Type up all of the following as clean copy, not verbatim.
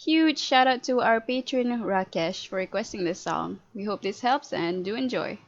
Huge shout out to our patron Rakesh for requesting this song. We hope this helps and do enjoy.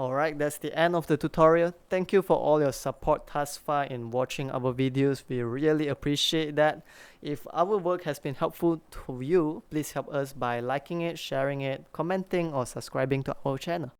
Alright, that's the end of the tutorial. Thank you for all your support thus far in watching our videos. We really appreciate that. If our work has been helpful to you, please help us by liking it, sharing it, commenting, or subscribing to our channel.